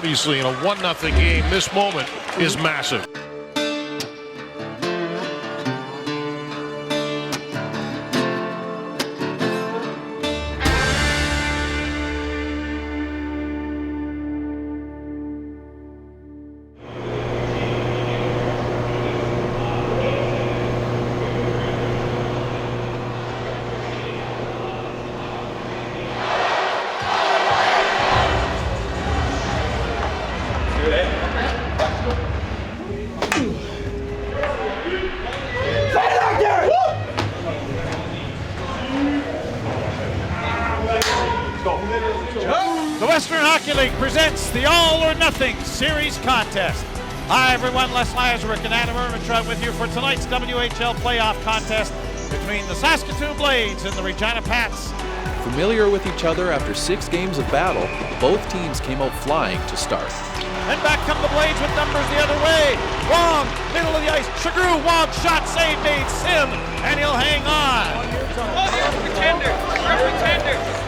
obviously in a 1-0 game, this moment is massive. The Western Hockey League presents the All or Nothing Series Contest. Hi everyone, Les Lazaruk and Adam Ermintrout with you for tonight's WHL Playoff Contest between the Saskatoon Blades and the Regina Pats. Familiar with each other after 6 games of battle, both teams came out flying to start. And back come the Blades with numbers the other way. Wong, middle of the ice. Chagru, Wong, shot, save made, Sim, and he'll hang on.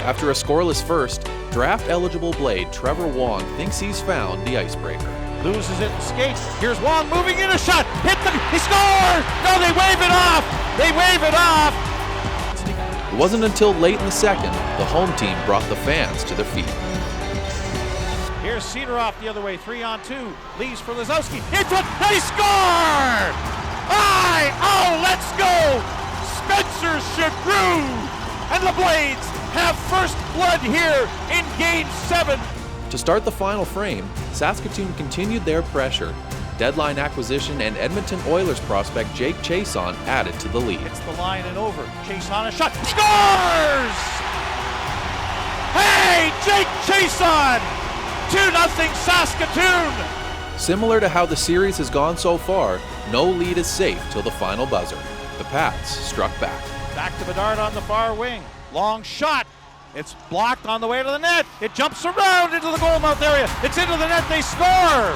After a scoreless first, draft-eligible Blade Trevor Wong thinks he's found the icebreaker. Loses it and skates. Here's Wong moving in a shot. He scores! No, they wave it off! They wave it off! It wasn't until late in the second, the home team brought the fans to their feet. Here's Cedoroff the other way, 3-on-2. Leaves for Lazowski. In front, they score! Oh, let's go! Spencer Chagru! And the Blades have first blood here in Game 7. To start the final frame, Saskatoon continued their pressure. Deadline acquisition and Edmonton Oilers prospect Jake Chason added to the lead. Hits the line and over. Chason a shot. Scores! Hey, Jake Chason! 2-0 Saskatoon! Similar to how the series has gone so far, no lead is safe till the final buzzer. The Pats struck back. Back to Bedard on the far wing. Long shot. It's blocked on the way to the net. It jumps around into the goalmouth area. It's into the net. They score!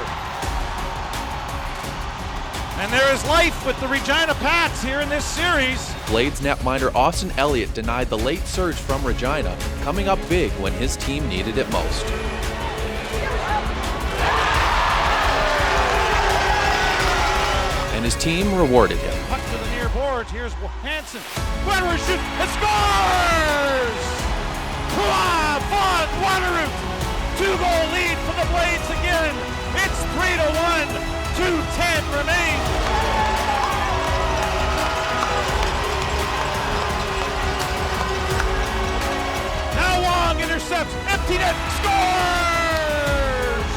And there is life with the Regina Pats here in this series. Blades netminder Austin Elliott denied the late surge from Regina, coming up big when his team needed it most. And his team rewarded him. Puck to the near boards. Here's Hansen. Wanneroo shoots and scores! Vaughn Wanneroo! 2-goal lead for the Blades again. It's 3-1. 2:10 remain. Now Wong intercepts. Empty net. Scores!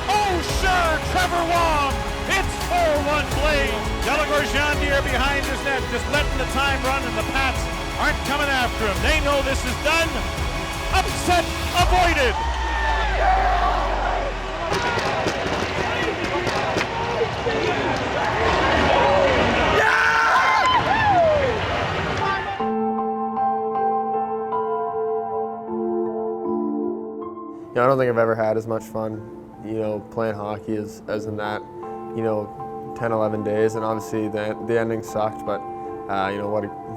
Oh, sure, Trevor Wong. It's 4-1 Blades. Gallagher Jandier behind his net, just letting the time run, and the Pats aren't coming after him. They know this is done. Upset avoided. I don't think I've ever had as much fun, playing hockey as in that, 10, 11 days. And obviously the ending sucked, but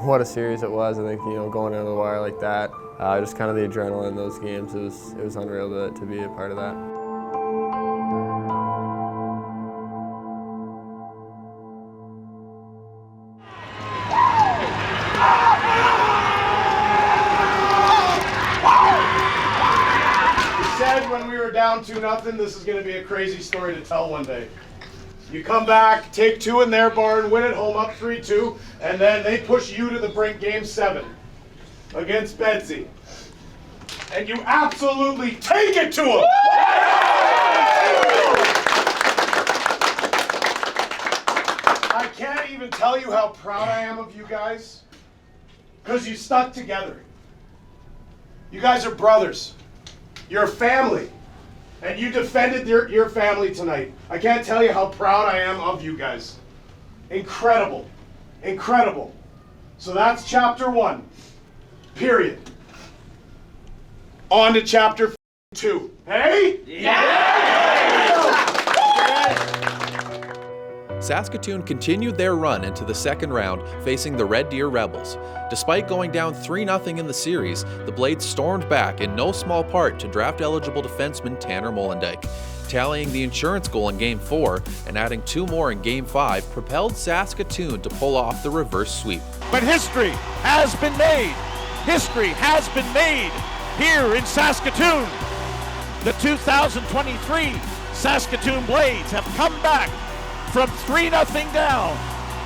what a series it was. I think, going down the wire like that, just kind of the adrenaline in those games, it was unreal to be a part of that. When we were down 2-0, this is going to be a crazy story to tell one day. You come back, take 2 in their barn, win at home up 3-2, and then they push you to the brink Game 7 against Betsy. And you absolutely take it to them! I can't even tell you how proud I am of you guys, because you stuck together. You guys are brothers. You're a family, and you defended your family tonight. I can't tell you how proud I am of you guys. Incredible, incredible. So that's chapter 1, period. On to chapter 2. Hey? Yeah! Saskatoon continued their run into the second round, facing the Red Deer Rebels. Despite going down 3-0 in the series, the Blades stormed back in no small part to draft-eligible defenseman Tanner Molendyk. Tallying the insurance goal in Game 4 and adding 2 more in Game 5 propelled Saskatoon to pull off the reverse sweep. But history has been made. History has been made here in Saskatoon. The 2023 Saskatoon Blades have come back from 3-0 down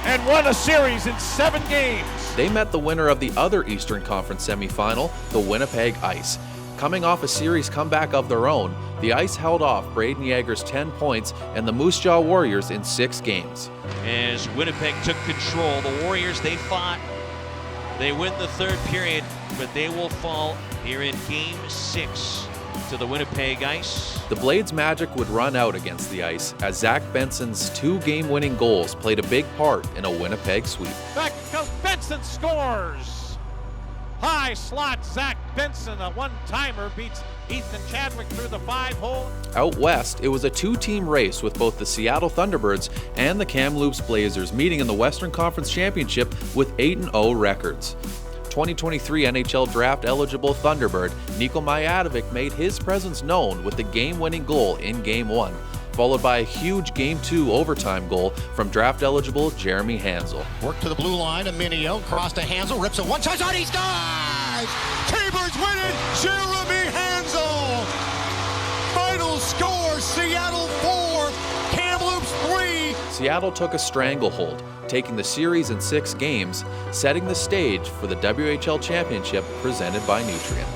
and won a series in 7 games. They met the winner of the other Eastern Conference semifinal, the Winnipeg Ice. Coming off a series comeback of their own, the Ice held off Braden Yeager's 10 points and the Moose Jaw Warriors in 6 games. As Winnipeg took control, the Warriors, they fought. They win the third period, but they will fall here in Game 6 to the Winnipeg Ice. The Blades' magic would run out against the Ice as Zach Benson's 2 game-winning goals played a big part in a Winnipeg sweep. Back goes Benson, scores! High slot Zach Benson, a one-timer, beats Ethan Chadwick through the 5-hole. Out west, it was a 2-team race with both the Seattle Thunderbirds and the Kamloops Blazers meeting in the Western Conference Championship with 8-0 records. 2023 NHL draft-eligible Thunderbird Niko Mijadovic made his presence known with the game-winning goal in Game 1, followed by a huge Game 2 overtime goal from draft-eligible Jeremy Hansel. Work to the blue line, Minio, cross to Hansel, rips a one-touch shot, he scores! T-Birds win it, Jeremy Hansel! Final score, Seattle 4, Kamloops 3. Seattle took a stranglehold, taking the series in 6 games, setting the stage for the WHL Championship presented by Nutrien.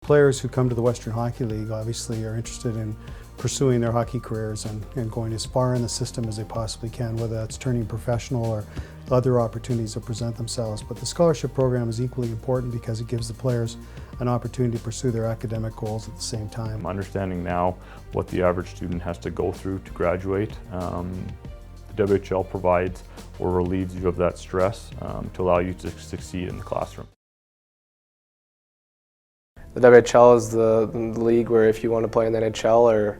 Players who come to the Western Hockey League obviously are interested in pursuing their hockey careers and going as far in the system as they possibly can, whether that's turning professional or other opportunities that present themselves. But the scholarship program is equally important because it gives the players an opportunity to pursue their academic goals at the same time. I'm understanding now what the average student has to go through to graduate. The WHL provides or relieves you of that stress to allow you to succeed in the classroom. The WHL is the league where if you want to play in the NHL or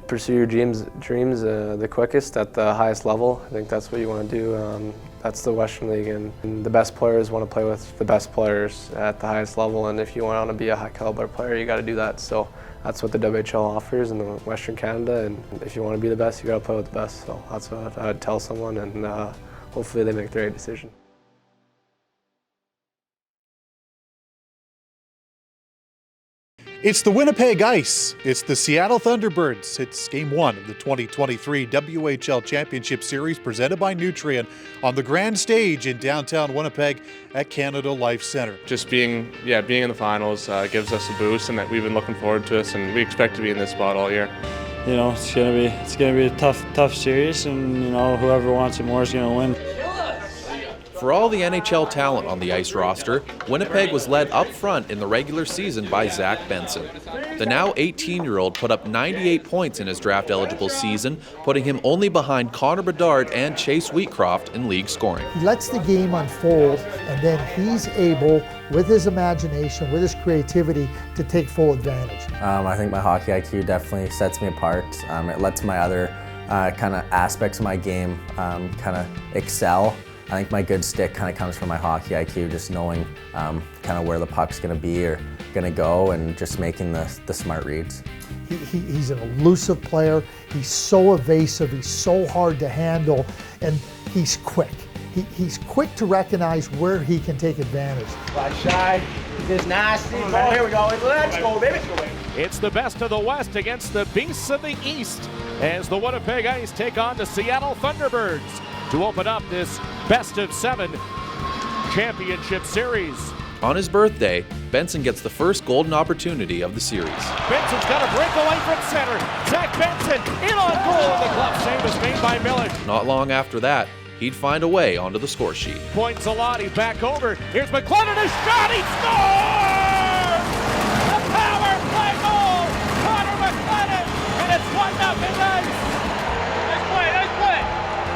pursue your dreams the quickest at the highest level, I think that's what you want to do. That's the Western League, and the best players want to play with the best players at the highest level, and if you want to be a high caliber player, you got to do that. So that's what the WHL offers in the Western Canada, and if you want to be the best, you got to play with the best. So that's what I'd tell someone, and hopefully they make the right decision. It's the Winnipeg Ice. It's the Seattle Thunderbirds. It's Game 1 of the 2023 WHL Championship Series presented by Nutrien on the grand stage in downtown Winnipeg at Canada Life Centre. Just being in the finals gives us a boost, and that we've been looking forward to this, and we expect to be in this spot all year. You know, it's gonna be a tough series, and you know, whoever wants it more is gonna win. For all the NHL talent on the Ice roster, Winnipeg was led up front in the regular season by Zach Benson. The now 18-year-old put up 98 points in his draft-eligible season, putting him only behind Connor Bedard and Chase Wheatcroft in league scoring. He lets the game unfold, and then he's able, with his imagination, with his creativity, to take full advantage. I think my hockey IQ definitely sets me apart. It lets my other kind of aspects of my game kind of excel. I think my good stick kind of comes from my hockey IQ, just knowing kind of where the puck's going to be or going to go, and just making the smart reads. He's an elusive player. He's so evasive. He's so hard to handle, and he's quick. He's quick to recognize where he can take advantage. Flash shy. This nasty. Oh, here we go. Let's go, baby. It's the best of the West against the beasts of the East as the Winnipeg Ice take on the Seattle Thunderbirds to open up this best-of-7 championship series. On his birthday, Benson gets the first golden opportunity of the series. Benson's got a breakaway from center. Zach Benson in on goal, and the glove save is made by Millett. Not long after that, he'd find a way onto the score sheet. Point Zalotti back over. Here's McLennan, a shot, he scores! A power play goal! Connor McLennan, and it's 1-0 Ice. Nice play, nice play,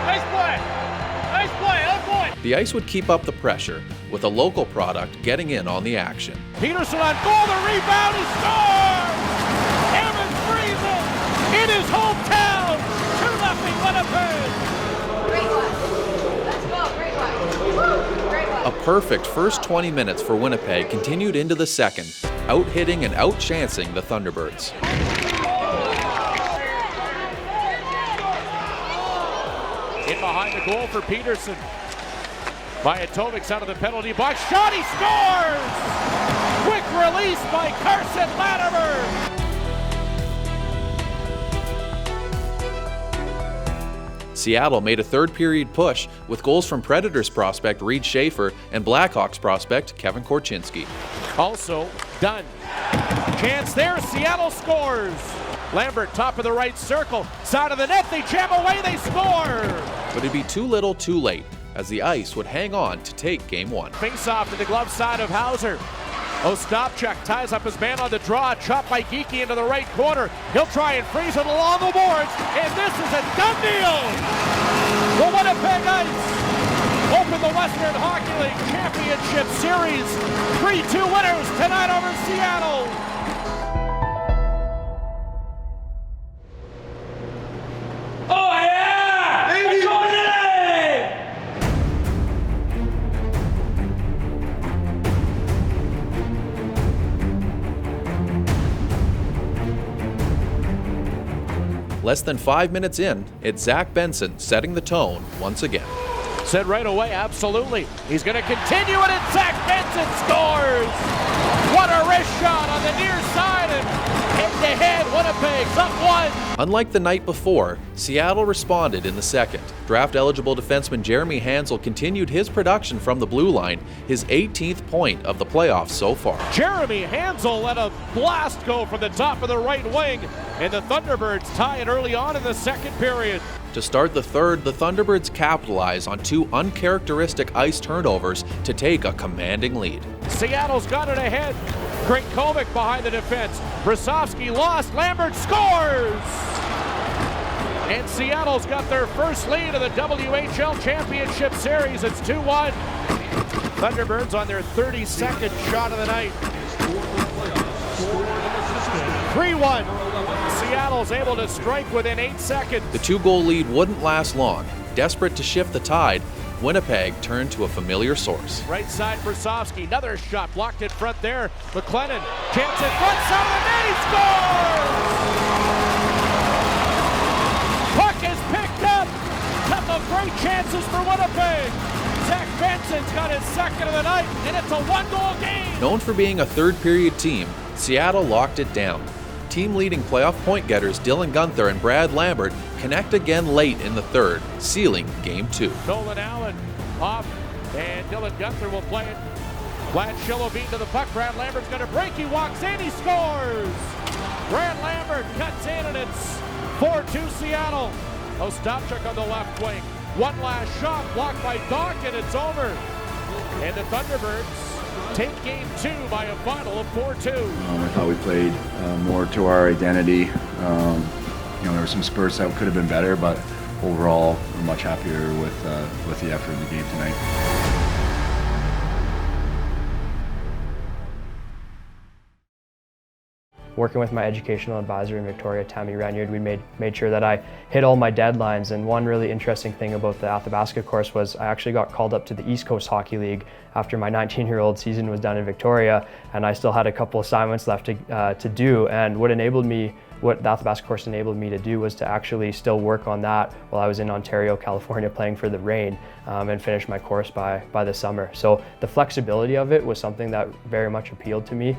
nice play, nice play, on point. The Ice would keep up the pressure, with a local product getting in on the action. Peterson on goal, the rebound, he scores! Evans Friesen in his hometown perfect first 20 minutes for Winnipeg continued into the second, out-hitting and out-chancing the Thunderbirds. In behind the goal for Peterson. Bajatovic out of the penalty box. Shot, he scores! Quick release by Carson Latimer. Seattle made a third period push with goals from Predators prospect Reed Schaefer and Blackhawks prospect Kevin Korchinski. Also done. Chance there, Seattle scores. Lambert, top of the right circle, side of the net, they jam away, they score! But it'd be too little too late, as the Ice would hang on to take Game 1. Face-off to the glove side of Hauser. Ostapchuk ties up his man on the draw, chopped by Geekie into the right corner. He'll try and freeze it along the boards, and this is a done deal! The Winnipeg Ice open the Western Hockey League Championship Series. 3-2 winners tonight over Seattle. Oh yeah! Let's go today! Less than 5 minutes in, it's Zach Benson setting the tone once again. Said right away, absolutely. He's going to continue it, and Zach Benson scores! What a wrist shot on the near side, and head-to-head, Winnipeg's up 1. Unlike the night before, Seattle responded in the second. Draft-eligible defenseman Jeremy Hansel continued his production from the blue line, his 18th point of the playoffs so far. Jeremy Hansel let a blast go from the top of the right wing, and the Thunderbirds tie it early on in the second period. To start the third, the Thunderbirds capitalize on 2 uncharacteristic ice turnovers to take a commanding lead. Seattle's got it ahead. Krinkovic behind the defense. Brasovsky lost. Lambert scores! And Seattle's got their first lead of the WHL Championship Series. It's 2-1. Thunderbirds on their 32nd shot of the night. 3-1. Seattle's able to strike within 8 seconds. The 2-goal lead wouldn't last long. Desperate to shift the tide, Winnipeg turned to a familiar source. Right side, Brasovsky, another shot blocked in front there. McLennan, chance in front, side of the net, he scores! Puck is picked up. Couple of great chances for Winnipeg. Zach Benson's got his second of the night, and it's a 1-goal game. Known for being a third-period team, Seattle locked it down. Team-leading playoff point getters Dylan Gunther and Brad Lambert connect again late in the third, sealing Game 2. Nolan Allen off, and Dylan Gunther will play it. Vlad Shilovine to the puck. Brad Lambert's going to break. He walks in. He scores. Brad Lambert cuts in, and it's 4-2 Seattle. Ostapchuk on the left wing. One last shot blocked by Doc, and it's over. And the Thunderbirds take Game 2 by a final of 4-2. I thought we played more to our identity. There were some spurts that could have been better, but overall, we're much happier with the effort in the game tonight. Working with my educational advisor in Victoria, Tammy Renyard, we made sure that I hit all my deadlines. And one really interesting thing about the Athabasca course was I actually got called up to the East Coast Hockey League after my 19-year-old season was done in Victoria, and I still had a couple assignments left to do. And what the Athabasca course enabled me to do was to actually still work on that while I was in Ontario, California, playing for the Reign, and finish my course by the summer. So the flexibility of it was something that very much appealed to me.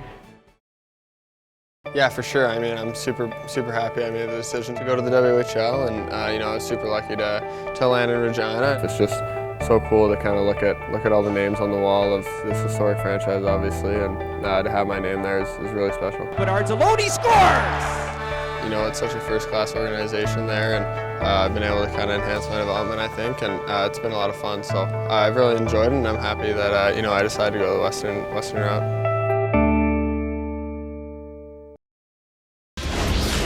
Yeah, for sure. I mean, I'm super happy I made the decision to go to the WHL, and I was super lucky to land in Regina. It's just so cool to kind of look at all the names on the wall of this historic franchise, obviously, and to have my name there is really special. Bedard's alone, he scores! It's such a first-class organization there, and I've been able to kind of enhance my development, I think, and it's been a lot of fun. So I've really enjoyed it, and I'm happy that I decided to go the Western route.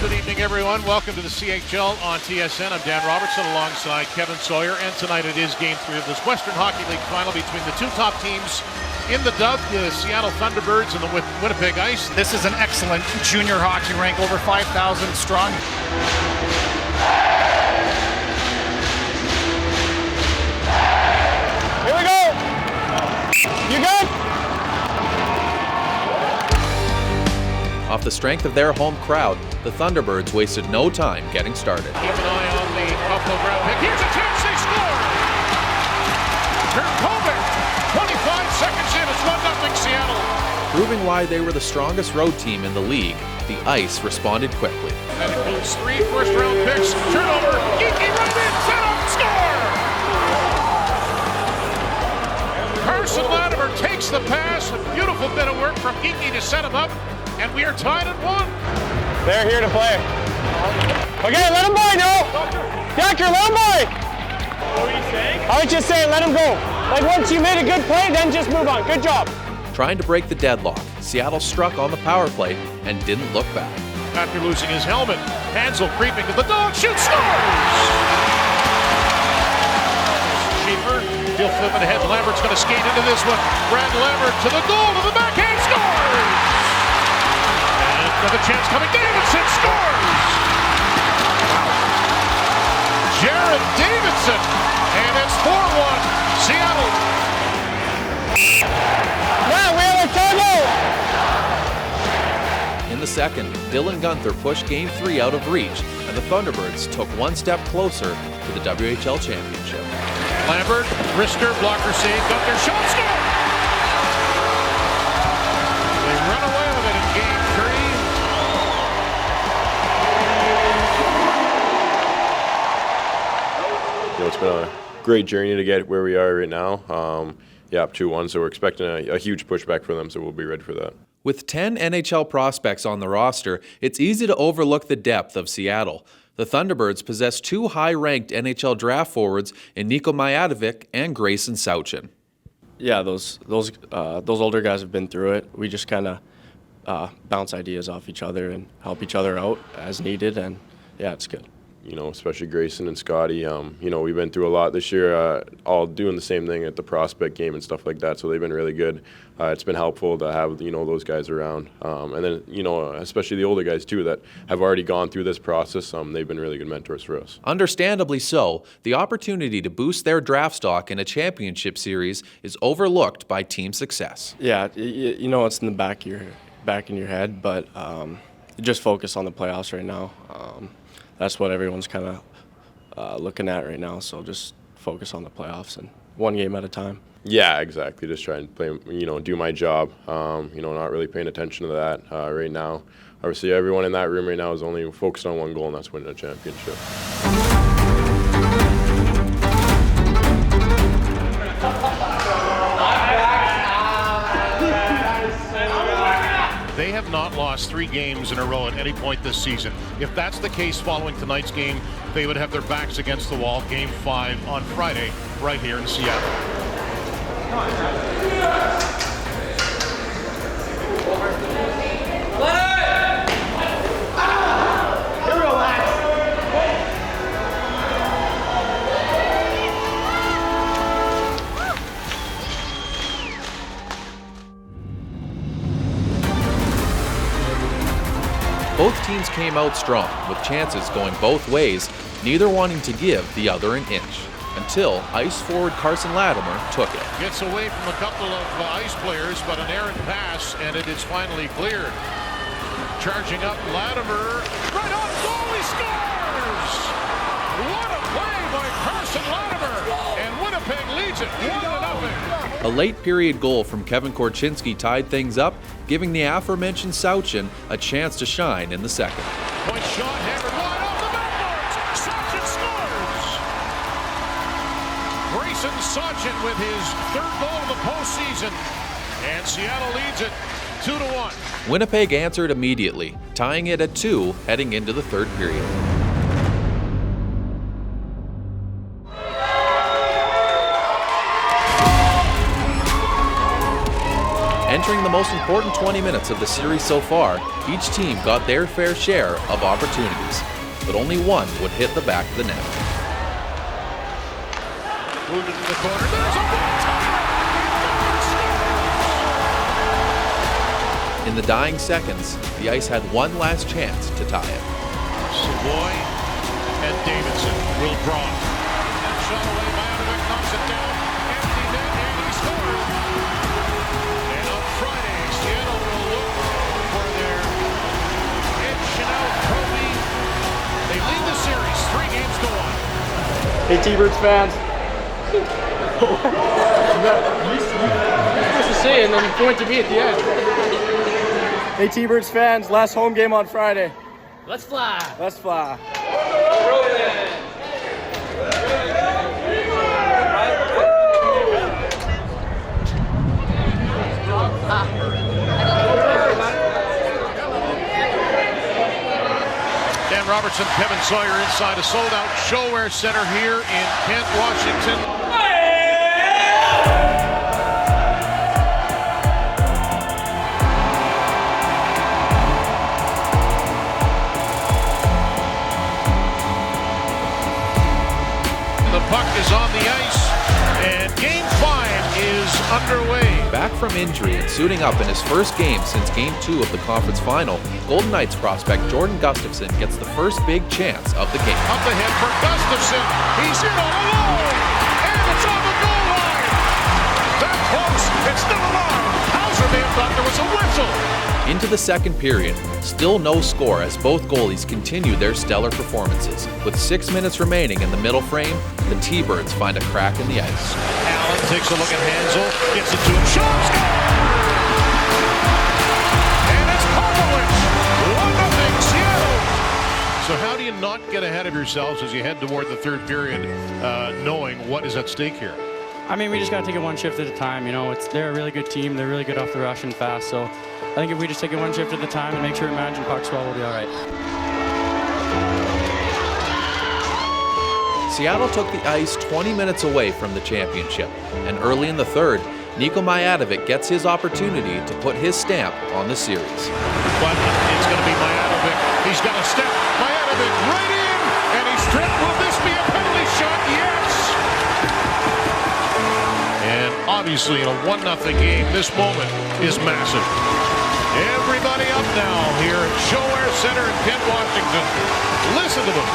Good evening, everyone. Welcome to the CHL on TSN. I'm Dan Robertson alongside Kevin Sawyer, and tonight it is Game 3 of this Western Hockey League final between the 2 top teams in the Dub, the Seattle Thunderbirds and the Winnipeg Ice. This is an excellent junior hockey rink, over 5,000 strong. Here we go! the strength of their home crowd, the Thunderbirds wasted no time getting started. Keep an eye on the Buffalo ground pick. Here's a chance, they score! Kovic, 25 seconds in, it's 1-0 Seattle. Proving why they were the strongest road team in the league, the Ice responded quickly. That includes 3 first-round picks. Turnover, Geeky right in, set up, score! Carson Latimer takes the pass. A beautiful bit of work from Geeky to set him up, and we are tied at 1. They're here to play. Okay, let him by now. Decker, let him by. What were you saying? I was just saying, let him go. Like once you made a good play, then just move on. Good job. Trying to break the deadlock, Seattle struck on the power play and didn't look back. After losing his helmet, Hansel creeping to the dog, shoots, scores! Schaefer, he'll flip it ahead. Lambert's going to skate into this one. Brad Lambert to the goal, to the backhand, scores! And another chance coming, Davidson scores! Wow. Jared Davidson, and it's 4-1, Seattle. Wow, we have a timeout! In the second, Dylan Gunther pushed Game 3 out of reach, and the Thunderbirds took one step closer to the WHL Championship. Lambert, wrister, blocker save, Gunther, shot, score! They run away with it in Game 3. It's been a great journey to get where we are right now. Up 2-1, so we're expecting a huge pushback for them, so we'll be ready for that. With 10 NHL prospects on the roster, it's easy to overlook the depth of Seattle. The Thunderbirds possess 2 high-ranked NHL draft forwards in Niko Majatovic and Grayson Sauchin. Yeah, those older guys have been through it. We just kind of bounce ideas off each other and help each other out as needed, and yeah, it's good. Especially Grayson and Scotty. We've been through a lot this year, all doing the same thing at the prospect game and stuff like that, so they've been really good. It's been helpful to have, those guys around. And then, especially the older guys, too, that have already gone through this process. They've been really good mentors for us. Understandably so, the opportunity to boost their draft stock in a championship series is overlooked by team success. Yeah, it's in the back in your head, but just focus on the playoffs right now. That's what everyone's kind of looking at right now. So just focus on the playoffs and one game at a time. Yeah, exactly. Just try and play, do my job. Not really paying attention to that right now. Obviously, everyone in that room right now is only focused on one goal, and that's winning a championship. They have not lost 3 games in a row at any point this season. If that's the case following tonight's game, they would have their backs against the wall. Game 5 on Friday, right here in Seattle. Both teams came out strong, with chances going both ways, neither wanting to give the other an inch, until Ice forward Carson Latimer took it. Gets away from a couple of Ice players, but an errant pass, and it is finally cleared. Charging up Latimer, right on goal, he scores! What a play by Carson Latimer, and Winnipeg leads it 1-0. A late period goal from Kevin Korchinski tied things up, giving the aforementioned Sauchin a chance to shine in the second. Point shot, hammered wide off the backboards. Sauchin scores! Grayson Sauchin with his 3rd goal of the postseason. And Seattle leads it 2-1. Winnipeg answered immediately, tying it at 2 heading into the 3rd period. Entering the most important 20 minutes of the series so far, each team got their fair share of opportunities, but only one would hit the back of the net. Moved into the corner. There's a one-timer! In the dying seconds, the Ice had one last chance to tie it. Savoy and Davidson will draw. Shot away, Majatovic knocks it down. Empty net, and he scores. And on Friday, Seattle will look for their Hey, T-Birds fans. Supposed to say and then point to me at the end. Hey, T-Birds fans, last home game on Friday. Let's fly. Let's fly. Dan Robertson, Kevin Sawyer inside a sold-out ShoWare Center here in Kent, Washington. The puck is on the ice, and Game 5 is underway. Back from injury and suiting up in his first game since Game 2 of the conference final, Golden Knights prospect Jordan Gustafsson gets the first big chance of the game. Up ahead for Gustafsson. He's in all alone, and it's on the goal line. That close. It's still alive. Hauser may have thought there was a whistle. Into the second period, still no score as both goalies continue their stellar performances. With 6 minutes remaining in the middle frame, the T-Birds find a crack in the ice. Allen takes a look at Hansel, gets it to him, shot, score! And it's Popovich, 1-0 Seattle. So how do you not get ahead of yourselves as you head toward the third period, knowing what is at stake here? I mean, we just got to take it one shift at a time. You know, they're a really good team. They're really good off the rush and fast. So I think if we just take it one shift at a time and make sure we manage the pucks well, we'll be all right. Seattle took the ice 20 minutes away from the championship, and early in the third, Niko Majatovic gets his opportunity to put his stamp on the series. But it's going to be Majatovic. He's got a step. Majatovic right in, and he's stripped. Will this be a penalty shot? Yes! And obviously in a 1-0 game, this moment is massive. Everybody up now here at ShoWare Center in Kent, Washington. Listen to them.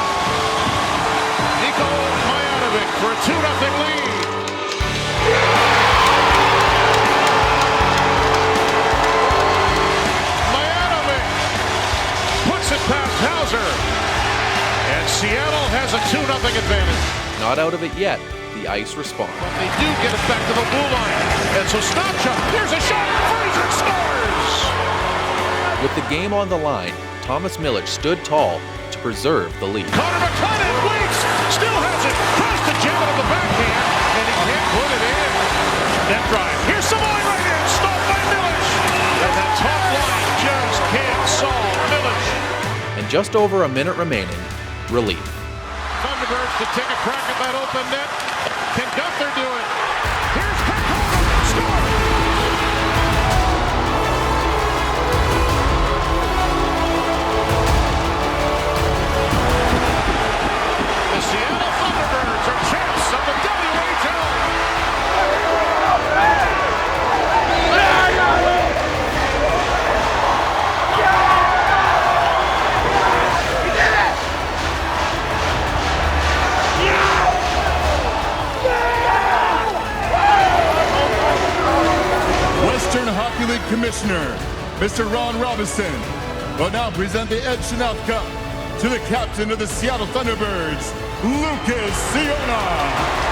Niko Majatovic for a 2-0 lead. Majatovic puts it past Hauser. And Seattle has a 2-0 advantage. Not out of it yet. The ice responds. But they do get it back to the blue line. And so Snapshot, here's a shot, Fraser scores! With the game on the line, Thomas Milic stood tall to preserve the lead. Connor McLennan waits, still has it, tries to jam it on the backhand, and he can't put it in. Net drive, here's Savoy right in, stopped by Milic. And that top line just can't solve Milic. And just over a minute remaining, relief. Thunderbirds to take a crack at that open net. Can Gunther do it? Here's Kekkonen, score! The Seattle Thunderbirds are champs of the WHL. Western Hockey League Commissioner, Mr. Ron Robinson, will now present the Ed Chenault Cup to the captain of the Seattle Thunderbirds, Lucas Ciona.